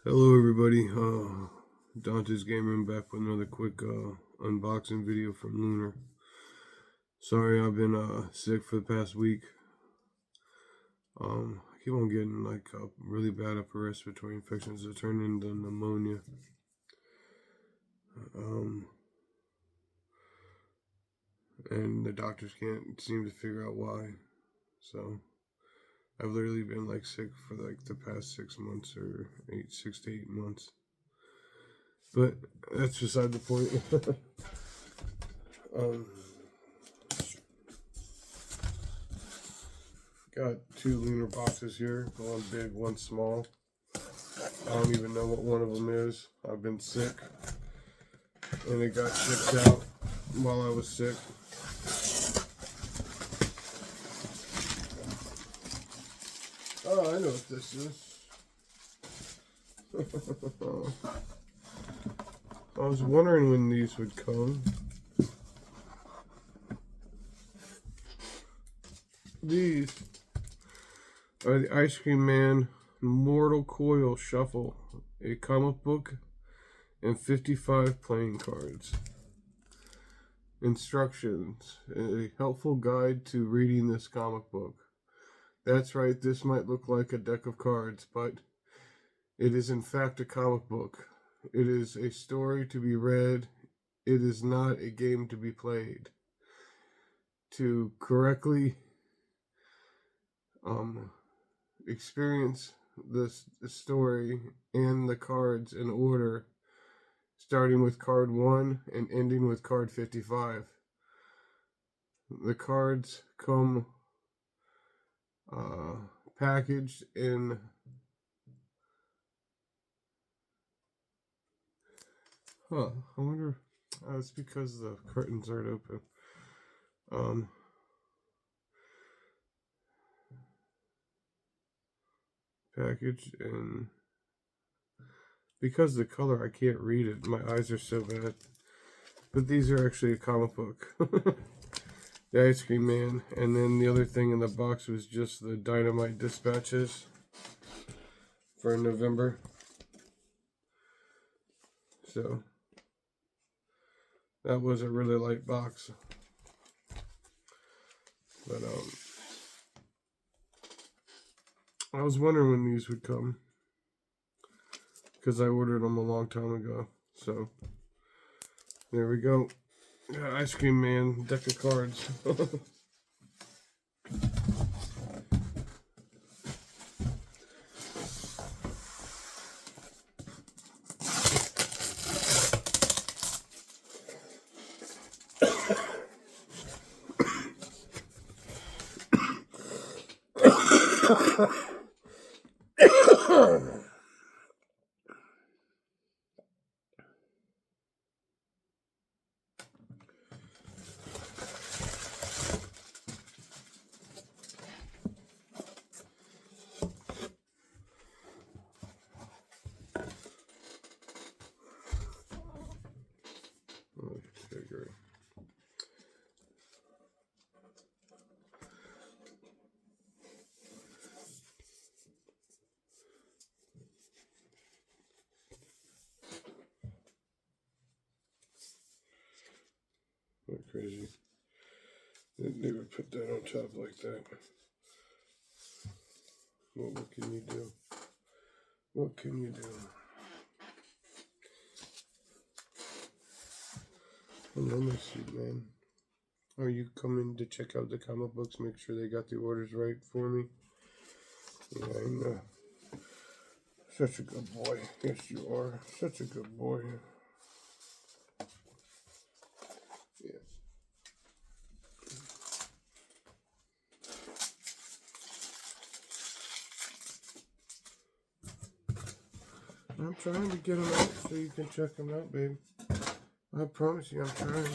Hello everybody, Dante's Game Room back with another quick unboxing video from Lunar. Sorry I've been sick for the past week. I keep on getting like really bad upper respiratory infections that turn into pneumonia. And the doctors can't seem to figure out why. So I've literally been like sick for like the past 6 months or 6 to 8 months. But that's beside the point. Got two lunar boxes here, one big, one small. I don't even know what one of them is. I've been sick, and it got shipped out while I was sick. Oh, I know what this is. I was wondering when these would come. These are the Ice Cream Man Mortal Coil Shuffle, a comic book and 55 playing cards. Instructions: a helpful guide to reading this comic book. That's right, this might look like a deck of cards, but it is in fact a comic book. It is a story to be read. It is not a game to be played. To correctly experience the story and the cards in order, starting with card 1 and ending with card 55. The cards come packaged in I wonder, it's because the curtains aren't open. Packaged in, because the color I can't read it, my eyes are so bad, but these are actually a comic book. The Ice Cream Man, and then the other thing in the box was just the Dynamite dispatches for November. So that was a really light box, but I was wondering when these would come, because I ordered them a long time ago. So there we go. Ice Cream Man deck of cards. Not crazy. They would put that on top like that. Well, what can you do? What can you do? Hello, my sweet man. Are you coming to check out the comic books? Make sure they got the orders right for me. Yeah, I know. Such a good boy. Yes, you are. Such a good boy. Yeah. I'm trying to get them out so you can check them out, babe. I promise you, I'm trying.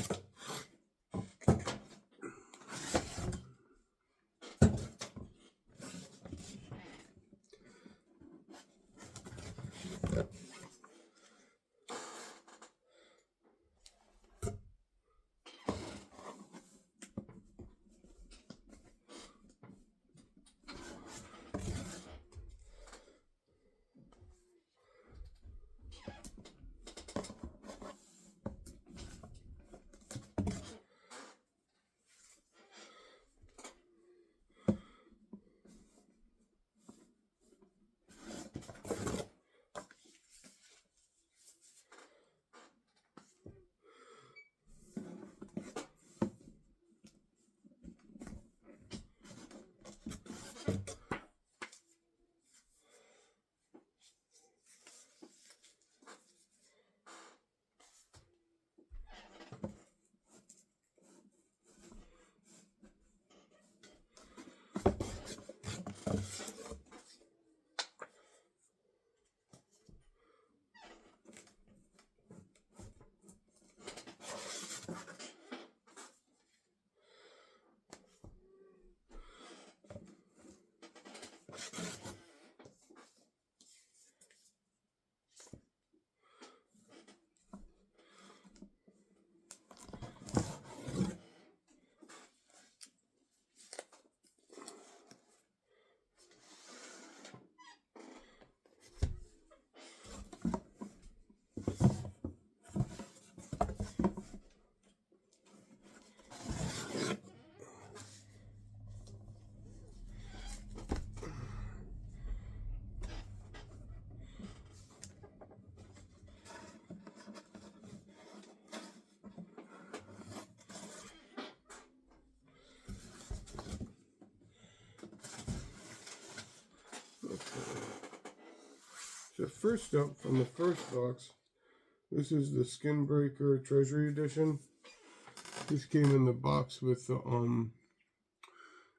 So first up from the first box, this is the Skin Breaker Treasury Edition. This came in the box with the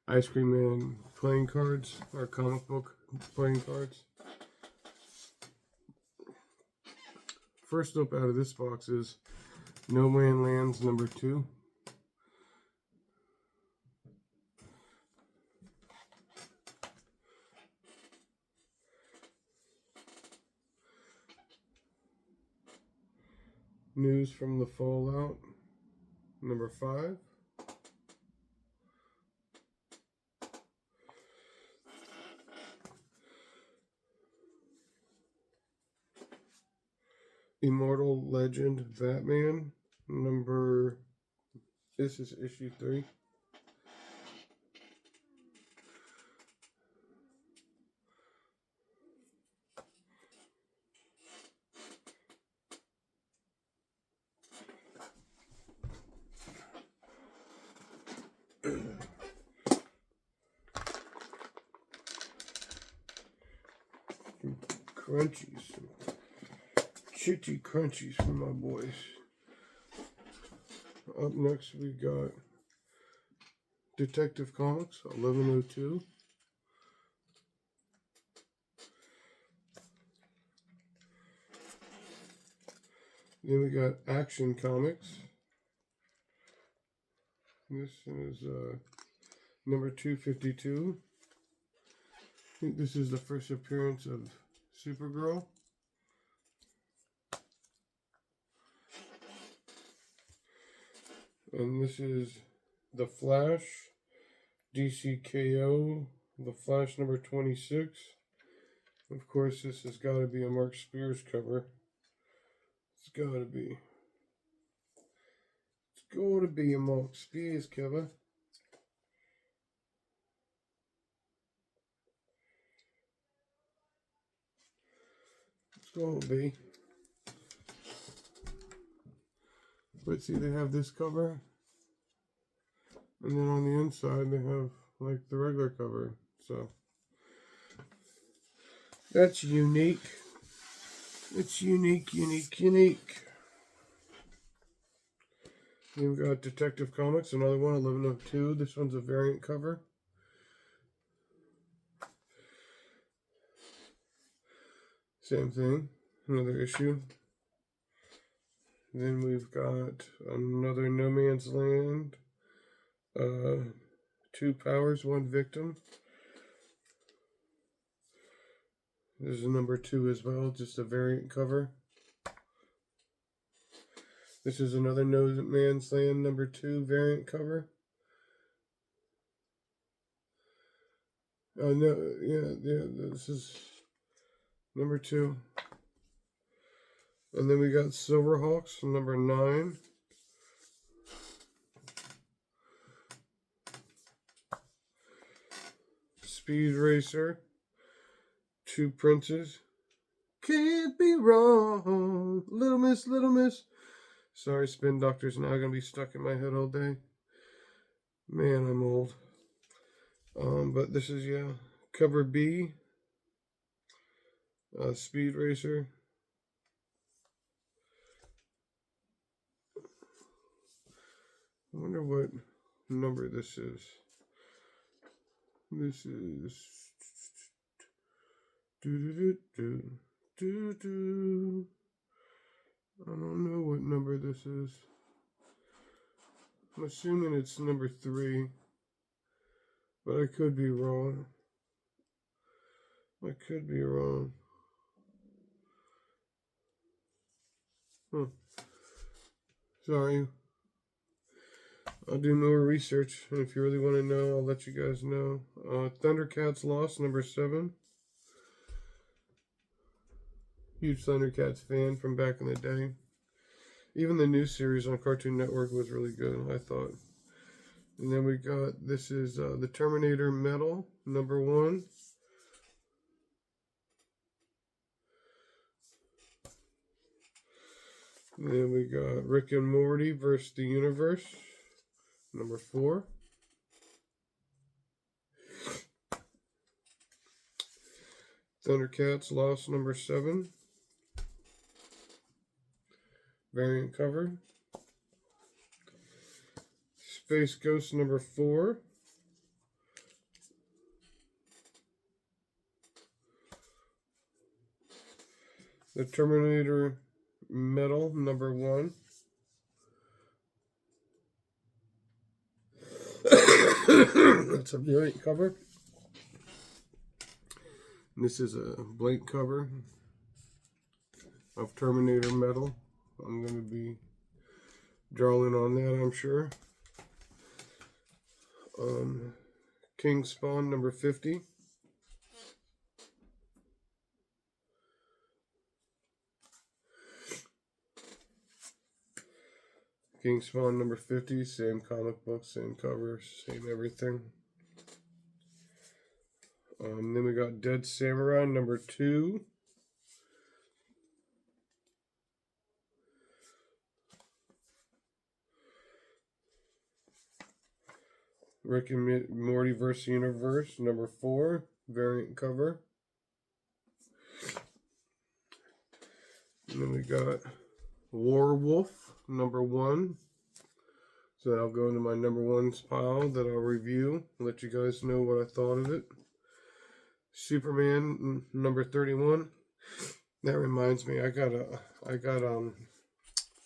Ice Cream Man playing cards, or comic book playing cards. First up out of this box is No Man Lands #2. News from the Fallout #5. Immortal Legend Batman this is issue 3. Crunchies. Chitty crunchies for my boys. Up next we got Detective Comics 1102. Then we got Action Comics. This is number 252. I think this is the first appearance of Supergirl. And this is The Flash, DCKO, The Flash number 26. Of course, this has got to be a Mark Spears cover. It's got to be. It's got to be a Mark Spears cover. It's got to be. But see, they have this cover. And then on the inside, they have like the regular cover. So that's unique. It's unique, unique, unique. Then we've got Detective Comics, another one, 1102. This one's a variant cover. Same thing, another issue. Then we've got another No Man's Land. 2 powers, 1 victim. This is number 2 as well, just a variant cover. This is another No Man's Land number 2 variant cover. No, yeah, this is number 2. And then we got Silverhawks, number 9. Speed Racer, 2 princes. Can't be wrong. Little Miss, Little Miss. Sorry, Spin Doctor's now going to be stuck in my head all day. Man, I'm old. But this is, yeah, cover B. Speed Racer. I wonder what number this is. This is I don't know what number this is. I'm assuming it's number 3, but I could be wrong. I could be wrong. Sorry. I'll do more research, and if you really want to know, I'll let you guys know. Thundercats Lost, number 7. Huge Thundercats fan from back in the day. Even the new series on Cartoon Network was really good, I thought. And then we got, this is the Terminator Metal, number 1. And then we got Rick and Morty versus the Universe, number 4. Thundercats Lost number 7. Variant cover. Space Ghost number 4. The Terminator Metal number 1. That's a variant cover. This is a blank cover of Terminator Metal. I'm going to be drawing on that, I'm sure. King Spawn number 50. King Spawn number 50, same comic book, same cover, same everything. Then we got Dead Samurai number 2. Rick and Morty vs. Universe number 4, variant cover. And then we got Warwolf number 1. So that'll go into my number 1's pile that I'll review. Let you guys know what I thought of it. Superman number 31. That reminds me, I got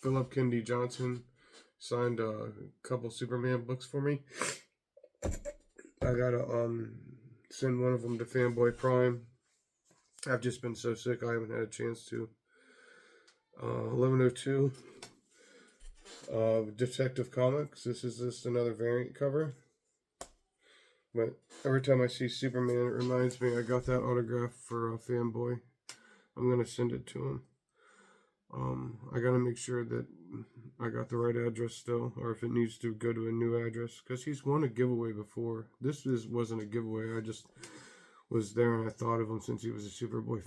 Philip Kennedy Johnson signed a couple Superman books for me. I gotta send one of them to Fanboy Prime. I've just been so sick I haven't had a chance to. 1102 Detective Comics. This is just another variant cover. But every time I see Superman, it reminds me I got that autograph for a Fanboy. I'm going to send it to him. I got to make sure that I got the right address still, or if it needs to go to a new address, because he's won a giveaway before. This wasn't a giveaway. I just was there and I thought of him since he was a Superman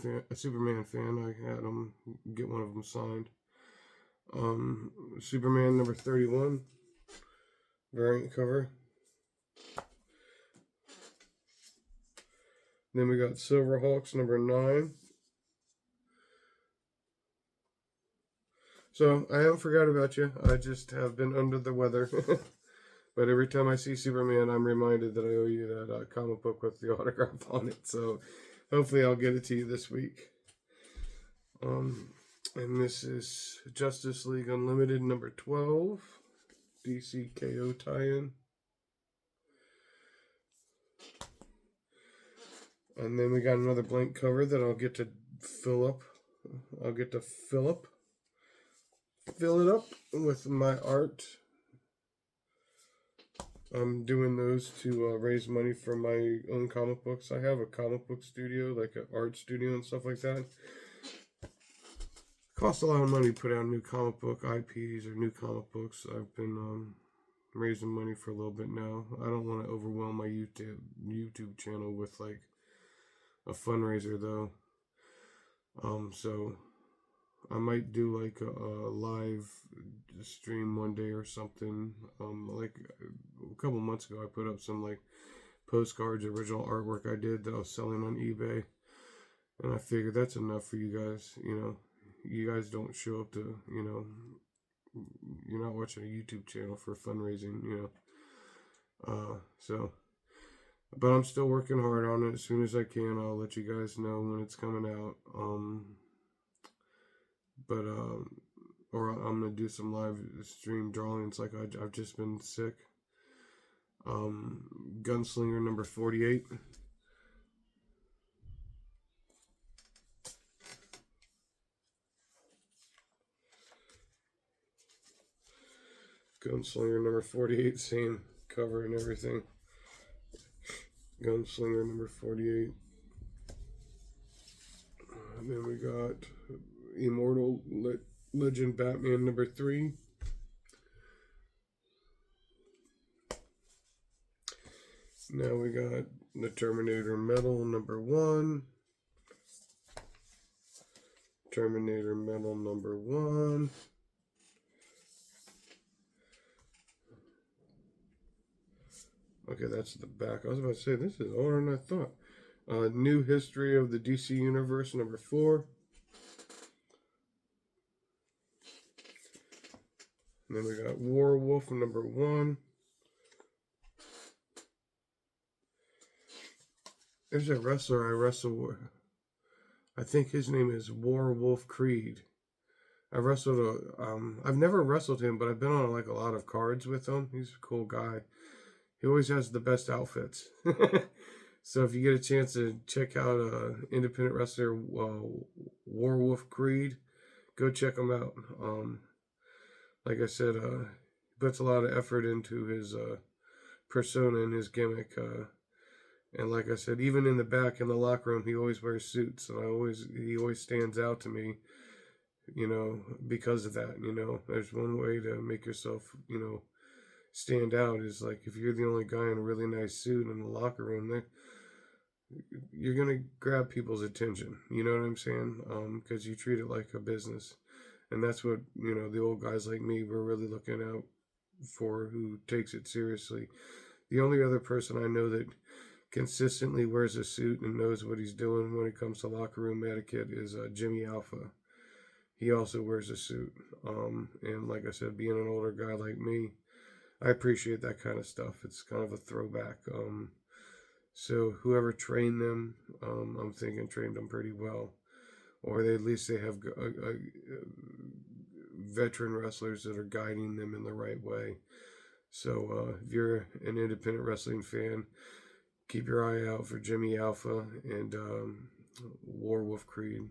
fan. I had him get one of them signed. Superman number 31, variant cover. Then we got Silverhawks number 9. So, I haven't forgot about you. I just have been under the weather. But every time I see Superman, I'm reminded that I owe you that comic book with the autograph on it. So, hopefully I'll get it to you this week. And this is Justice League Unlimited number 12. DC KO tie-in. And then we got another blank cover that I'll get to fill up. Fill it up with my art. I'm doing those to raise money for my own comic books. I have a comic book studio, like an art studio and stuff like that. Costs a lot of money to put out new comic book IPs or new comic books. I've been raising money for a little bit now. I don't want to overwhelm my YouTube channel with like a fundraiser though. So I might do like a live stream one day or something. Like a couple months ago, I put up some like postcards, original artwork I did that I was selling on eBay, and I figured that's enough for you guys. You know, you guys don't show up to, you know, you're not watching a YouTube channel for fundraising, you know. But I'm still working hard on it. As soon as I can, I'll let you guys know when it's coming out. Or I'm gonna do some live stream drawings. Like I've just been sick. Gunslinger number 48. Gunslinger number 48, same cover and everything. Gunslinger number 48. And then we got Immortal Legend Batman number 3. Now we got the Terminator Metal number 1. Terminator Metal number 1. Okay, that's the back. I was about to say, this is older than I thought. New History of the DC Universe number 4. And then we got Warwolf number 1. There's a wrestler I wrestle with. I think his name is Warwolf Creed. I've never wrestled him, but I've been on like a lot of cards with him. He's a cool guy. He always has the best outfits. So if you get a chance to check out independent wrestler Warwolf Creed, go check him out. Like I said, he puts a lot of effort into his persona and his gimmick. And like I said, even in the back in the locker room, he always wears suits, and he always stands out to me. Because of that. There's one way to make yourself, stand out is like if you're the only guy in a really nice suit in the locker room, you're gonna grab people's attention. You know what I'm saying? Because you treat it like a business, and that's what the old guys like me were really looking out for, who takes it seriously. The only other person I know that consistently wears a suit and knows what he's doing when it comes to locker room etiquette is Jimmy Alpha. He also wears a suit. And like I said, being an older guy like me, I appreciate that kind of stuff. It's kind of a throwback. So whoever trained them, I'm thinking trained them pretty well. Or at least they have veteran wrestlers that are guiding them in the right way. So if you're an independent wrestling fan, keep your eye out for Jimmy Alpha and Warwolf Creed.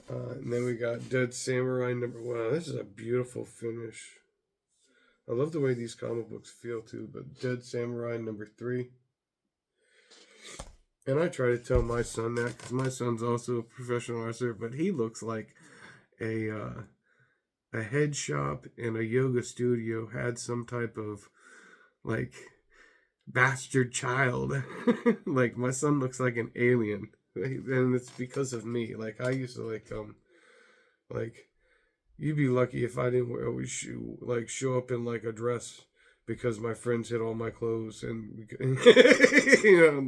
And then we got Dead Samurai number 1. This is a beautiful finish. I love the way these comic books feel too, but Dead Samurai number 3. And I try to tell my son that because my son's also a professional wrestler, but he looks like a head shop and a yoga studio had some type of like bastard child. Like my son looks like an alien. And it's because of me. Like I used to like you'd be lucky if I didn't always show up in like a dress because my friends hid all my clothes, and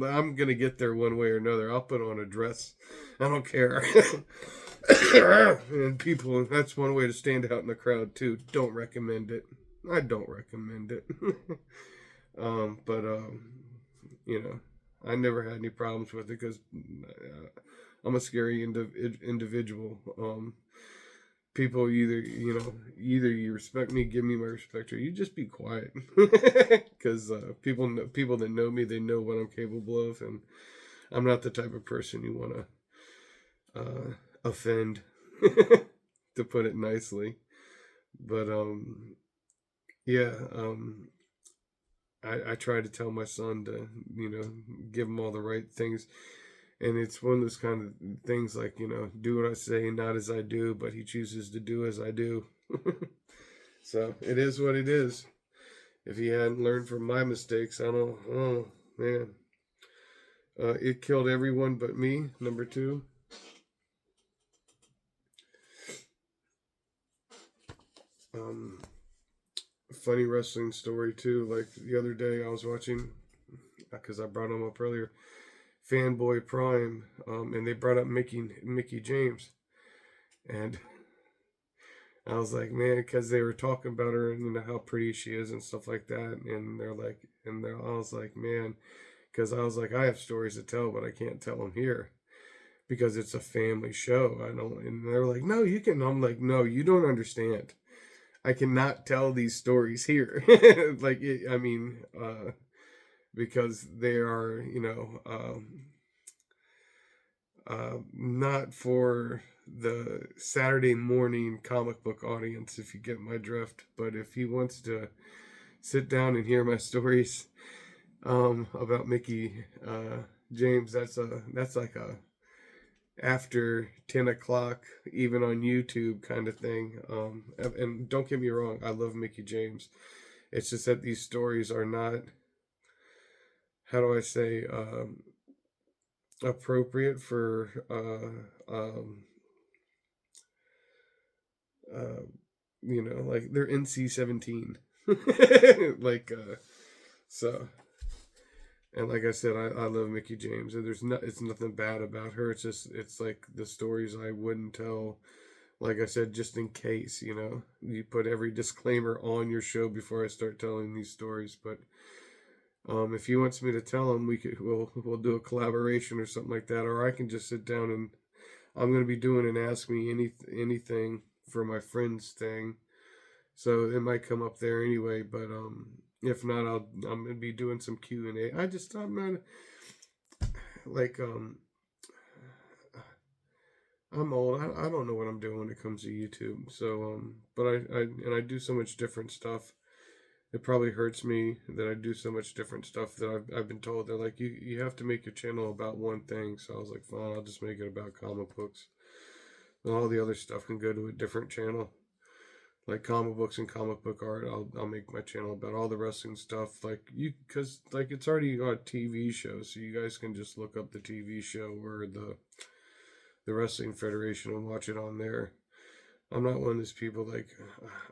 I'm gonna get there one way or another. I'll put on a dress. I don't care. And people, that's one way to stand out in the crowd too. Don't recommend it. I don't recommend it. But I never had any problems with it because I'm a scary individual. People either you respect me, give me my respect, or you just be quiet. Because people that know me, they know what I'm capable of, and I'm not the type of person you want to offend, to put it nicely. But I try to tell my son to, give him all the right things. And it's one of those kind of things like, do what I say, not as I do, but he chooses to do as I do. So it is what it is. If he hadn't learned from my mistakes, oh man. It killed everyone but me, number 2. Funny wrestling story too. Like the other day I was watching, because I brought him up earlier, Fanboy Prime, and they brought up Mickey James, and I was like, man, because they were talking about her and how pretty she is and stuff like that, and I was like, man, because I was like, I have stories to tell, but I can't tell them here because it's a family show. I don't, and they're like, no, you can. I'm like, no, you don't understand. I cannot tell these stories here. Because they are, not for the Saturday morning comic book audience, if you get my drift. But if he wants to sit down and hear my stories about Mickey James, that's like a after 10 o'clock, even on YouTube kind of thing. And don't get me wrong, I love Mickey James. It's just that these stories are not, how do I say, appropriate for like they're NC-17. So And like I said, I love Mickey James, and it's nothing bad about her. It's like the stories I wouldn't tell. Like I said, just in case, you put every disclaimer on your show before I start telling these stories. But if he wants me to tell him, we'll do a collaboration or something like that, or I can just sit down and I'm gonna be doing an Ask Me Anything for my friends thing, so it might come up there anyway. But if not, I'm gonna be doing some Q&A. I'm not like I'm old. I don't know what I'm doing when it comes to YouTube. So but I do so much different stuff. It probably hurts me that I do so much different stuff that I've been told they're like you have to make your channel about one thing. So I was like, fine, I'll just make it about comic books. And all the other stuff can go to a different channel. Like comic books and comic book art, I'll make my channel about all the wrestling stuff. Because like it's already got a TV show, so you guys can just look up the TV show or the Wrestling Federation and watch it on there. I'm not one of those people like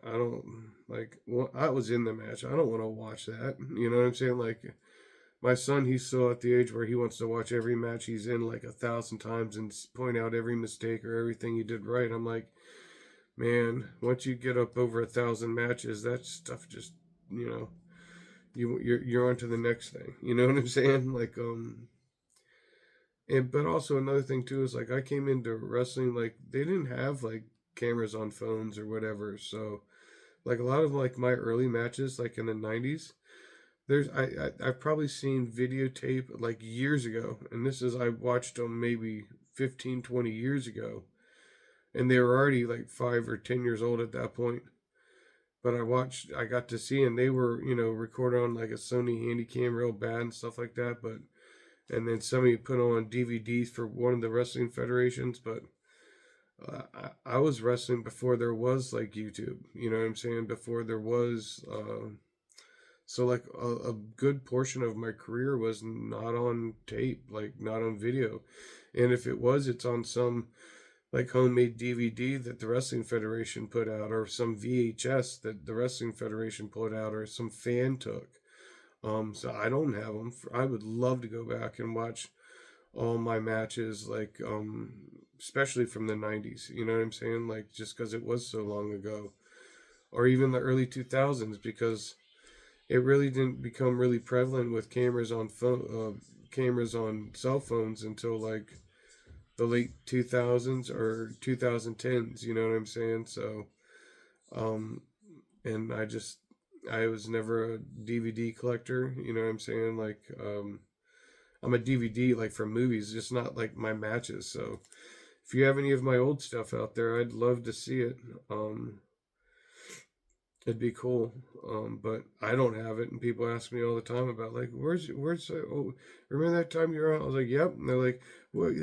I don't like. Well, I was in the match. I don't want to watch that. You know what I'm saying? Like my son, he's still at the age where he wants to watch every match he's in like 1,000 times and point out every mistake or everything he did right. I'm like, man, once you get up over 1,000 matches, that stuff just you know you're on to the next thing. You know what I'm saying? Like and but also another thing too is like I came into wrestling like they didn't have like cameras on phones or whatever, so like a lot of like my early matches like in the 90s. I've probably seen videotape like years ago, and this is I watched them maybe 15, 20 years ago, and they were already like 5 or 10 years old at that point. But I got to see, and they were, recorded on like a Sony Handycam real bad and stuff like that. But, and then somebody put on DVDs for one of the wrestling federations. But I was wrestling before there was like YouTube, you know what I'm saying? Before there was, so like a good portion of my career was not on tape, like not on video. And if it was, it's on some like homemade DVD that the Wrestling Federation put out, or some VHS that the Wrestling Federation put out, or some fan took. So I don't have them. I would love to go back and watch all my matches, like especially from the '90s. You know what I'm saying? Like just because it was so long ago, or even the early 2000s, because it really didn't become really prevalent with cameras on cell phones until like the late 2000s or 2010s, you know what I'm saying? So um and I was never a DVD collector, you know what I'm saying? Like I'm a DVD like for movies, just not like my matches. So if you have any of my old stuff out there, I'd love to see it. It'd be cool. But I don't have it, and people ask me all the time about like, oh, remember that time you were on? I was like, yep. And they're like, well, do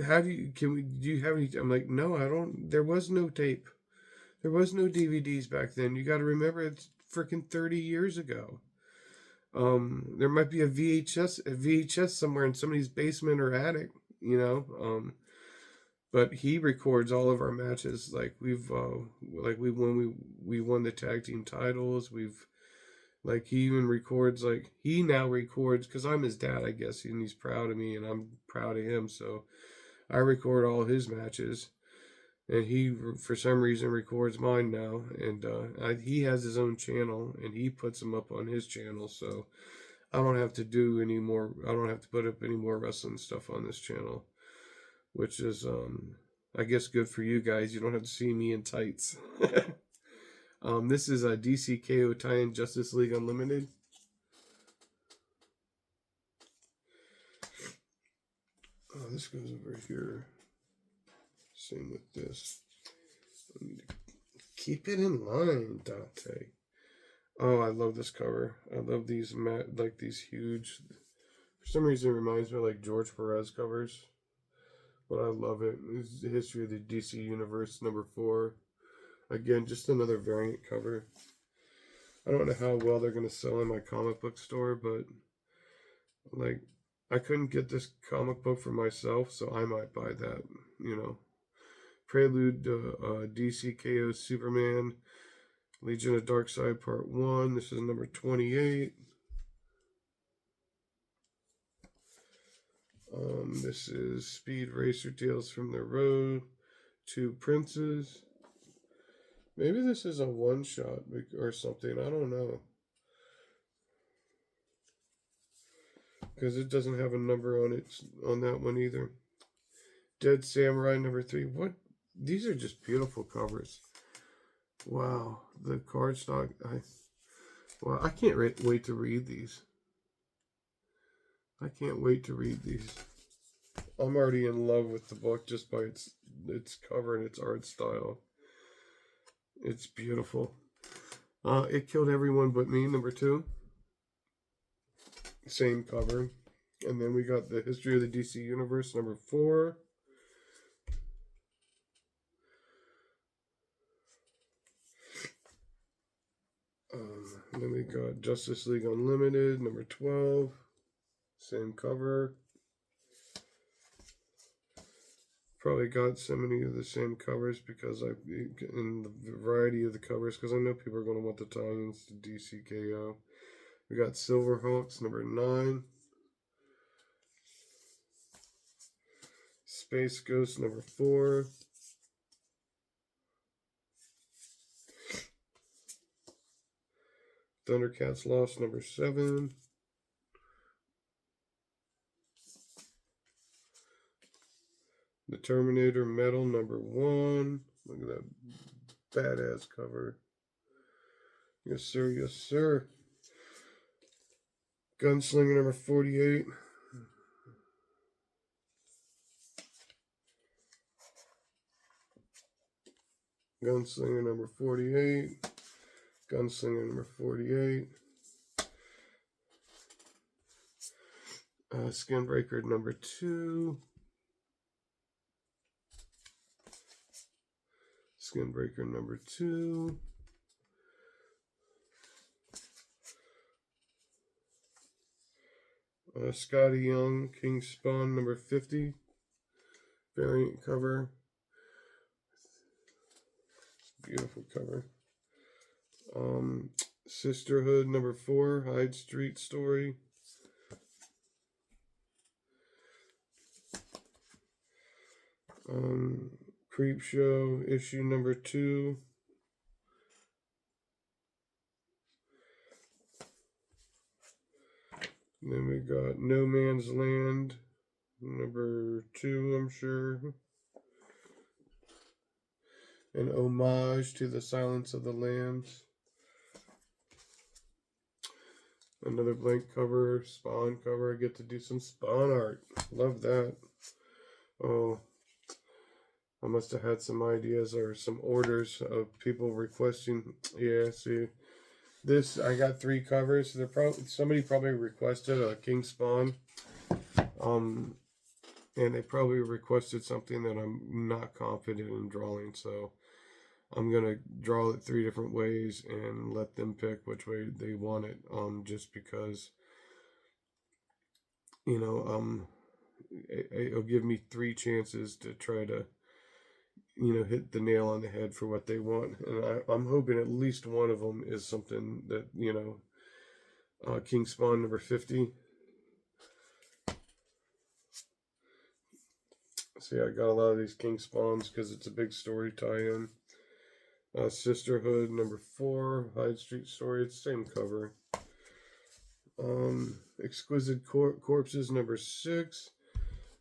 you have any? I'm like, no, I don't. There was no tape. There was no DVDs back then. You got to remember, it's freaking 30 years ago. There might be a VHS somewhere in somebody's basement or attic, you know. But he records all of our matches. Like when we won the tag team titles. Like he even records. Like he now records because I'm his dad, I guess, and he's proud of me, and I'm proud of him. So I record all his matches, and he for some reason records mine now. And he has his own channel, and he puts them up on his channel. So I don't have to do any more. I don't have to put up any more wrestling stuff on this channel, which is I guess good for you guys. You don't have to see me in tights. This is a DCKO tie-in Justice League Unlimited. Oh, this goes over here. Same with this. I need to keep it in line, Dante. Oh, I love this cover. I love these like these huge. For some reason, it reminds me of like George Perez covers. But I love it. It's the history of the DC Universe #4. Again, just another variant cover. I don't know how well they're going to sell in my comic book store, but like I couldn't get this comic book for myself, so I might buy that, you know. Prelude to DCKO Superman, Legion of Darkseid Part 1. This is number 28. This is Speed Racer Tales from the Road to Princes. Maybe this is a one-shot or something. I don't know. Because it doesn't have a number on it on that one either. Dead Samurai #3. What? These are just beautiful covers. Wow. The cardstock. I can't wait to read these. I can't wait to read these. I'm already in love with the book just by its cover and its art style. It's beautiful. It Killed Everyone But Me #2. Same cover. And then we got the History of the DC Universe #4. Then we got Justice League Unlimited #12. Same cover. Probably got so many of the same covers because in the variety of the covers, because I know people are going to want the tie-ins to DCKO. We got Silverhawks #9. Space Ghost #4. Thundercats Lost #7. The Terminator Metal #1. Look at that badass cover. Yes, sir. Yes, sir. Gunslinger #48. Gunslinger #48. Gunslinger #48. Skinbreaker #2. Skinbreaker #2. Scotty Young, King Spawn #50. Variant cover. Beautiful cover. Sisterhood #4. Hyde Street Story. Creep Show issue #2. Then we got No Man's Land #2, I'm sure. An homage to the Silence of the Lambs. Another blank cover, Spawn cover. I get to do some Spawn art. Love that. Oh, I must have had some ideas or some orders of people requesting. Yeah, see, this I got 3 covers. Somebody probably requested a King Spawn, and they probably requested something that I'm not confident in drawing. So I'm gonna draw it 3 different ways and let them pick which way they want it. Just because, you know, it'll give me 3 chances to try to, hit the nail on the head for what they want. And I'm hoping at least one of them is something that, King Spawn #50. See, I got a lot of these King Spawns because it's a big story tie-in. Sisterhood #4, Hyde Street Story. It's the same cover. Exquisite Corpses #6.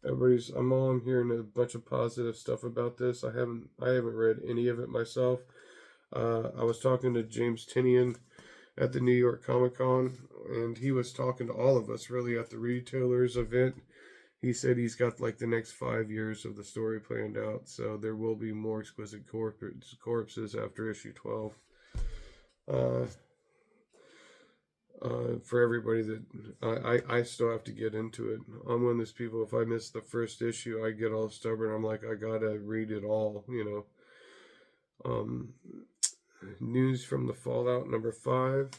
I'm hearing a bunch of positive stuff about this. I haven't read any of it myself. I was talking to James Tinian at the New York Comic Con, and he was talking to all of us really at the retailers event. He said he's got like the next 5 years of the story planned out, so there will be more Exquisite Corpses after issue 12. For everybody that I still have to get into it. I'm one of those people, if I miss the first issue, I get all stubborn. I'm like, I gotta read it all, News from the Fallout #5.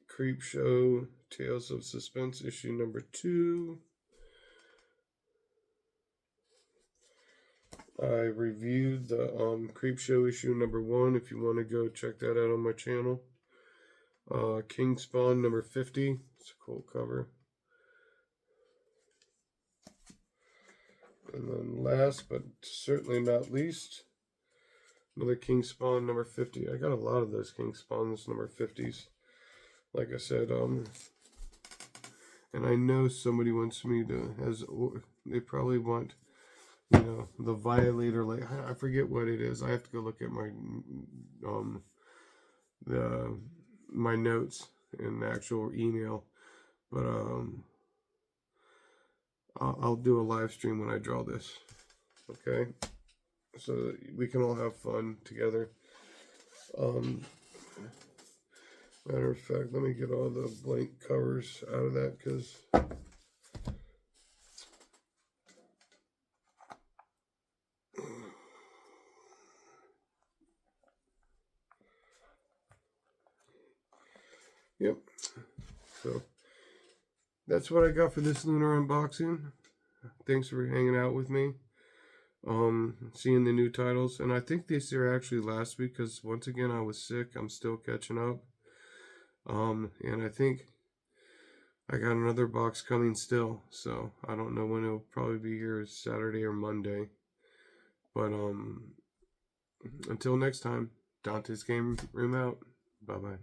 Creep Show Tales of Suspense issue #2. I reviewed the Creep Show issue #1 if you want to go check that out on my channel. King Spawn number 50. It's a cool cover. And then last but certainly not least, another King Spawn number 50. I got a lot of those King Spawns number 50s. Like I said, and I know somebody wants me to, they probably want, the Violator, like, I forget what it is. I have to go look at my notes in the actual email. But, I'll do a live stream when I draw this. Okay? So that we can all have fun together. Matter of fact, let me get all the blank covers out of that, because yep. So that's what I got for this lunar unboxing. Thanks for hanging out with me. Seeing the new titles, and I think these are actually last week, because once again I was sick. I'm still catching up. And I think I got another box coming still, so I don't know when it'll probably be here, Saturday or Monday. But until next time, Dante's Game Room out. Bye bye.